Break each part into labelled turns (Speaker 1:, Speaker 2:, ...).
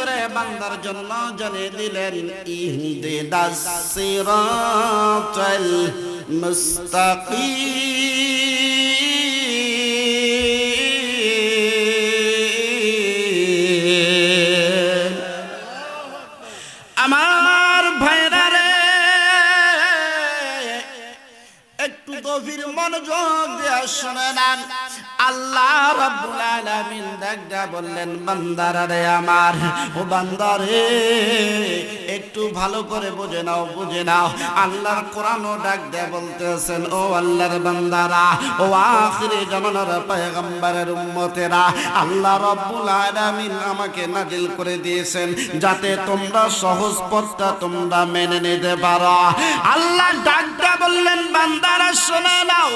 Speaker 1: ভিতরে বান্দার জন্য জানিয়ে দিলেন ইহদিনাস সিরাতাল মুস্তাকিম। আমার ভাইরা রে, একটু গভীর মনোযোগ দিয়ে শুনে নেন। আল্লাহ রাব্বুল আলামিন ডাকটা বললেন, বান্দারা রে আমার, ও বান্দারে একটু ভালো করে বুঝে নাও, বুঝে নাও। আল্লাহর কোরআনও ডাক দিয়ে বলতেছেন, ও আল্লাহর বান্দারা, ও আখিরি জামানার পয়গম্বরের উম্মতেরা, আল্লাহ রাব্বুল আলামিন আমাকে নাজিল করে দিয়েছেন যাতে তোমরা সহজ পথটা তোমরা মেনে নিতে পারো। আল্লাহ ডাকটা বললেন, বান্দারা শুনে নাও,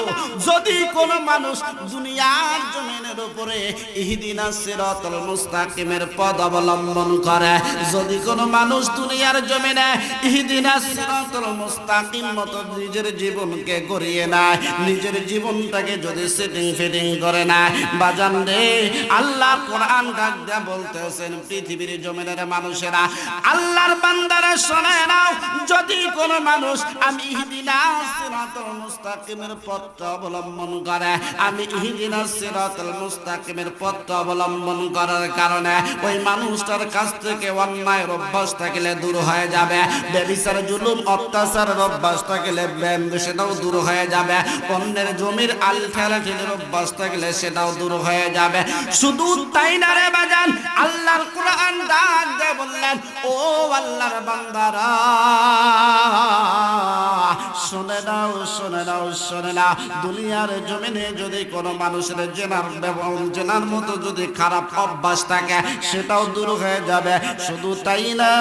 Speaker 1: যদি কোনো মানুষ দুনিয়ার জমিনের উপরে ইহদিনাস সিরাতাল মুস্তাকিমের পথ অবলম্বন করে, যদি কোনো মানুষ দুনিয়ার জমিনে ইহদিনাস সিরাতাল মুস্তাকিম মতো নিজের জীবনকে গড়িয়ে নেয়, নিজের জীবনটাকে যদি সেটিং ফিটিং করে নেয়, বাজান রে, আল্লাহ কোরআন ডাক দেয়া বলতেছেন, পৃথিবীর জমিনের মানুষেরা, আল্লাহর বান্দারা শুনে নাও, যদি কোনো মানুষ আমি ইহদিনাস সিরাতাল মুস্তাকিমের পথটা অবলম্বন করে, আমি ইহদিনাস সিরাতাল মুস্তাকিমের পথটা অবলম্বন করার কারণে ওই মানুষটার কাছ থেকে অন্যায়ের অভ্যাস থাকলে দূর হয়ে যাবে, ব্যভিচার জুলুম অত্যাচারের অভ্যাস থাকলে সেটাও দূর হয়ে যাবে, অন্যের জমির আল ঠেলাঠেলির অভ্যাস থাকলে সেটাও দূর হয়ে যাবে। শুধু তাই না রে বাজান, আল্লাহর কোরআন ডাক দিয়ে বললেন, ও আল্লাহর বান্দারা শুনে নাও, শুনে নাও, শুনে নাও, দুনিয়ার জমিনে যদি কোনো মানুষের জেনার মতো যদি খারাপ অভ্যাস থাকে সেটাও দূর হয়ে যাবে। শুধু তাই না,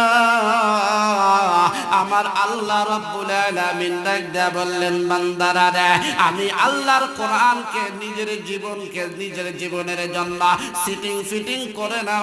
Speaker 1: আমার আল্লাহ রাব্বুল আলামিন ডাক দিয়ে বললেন, বান্দারা রে, আমি আল্লাহর কোরআনকে নিজের জীবনের জন্য সিটিং ফিটিং করে না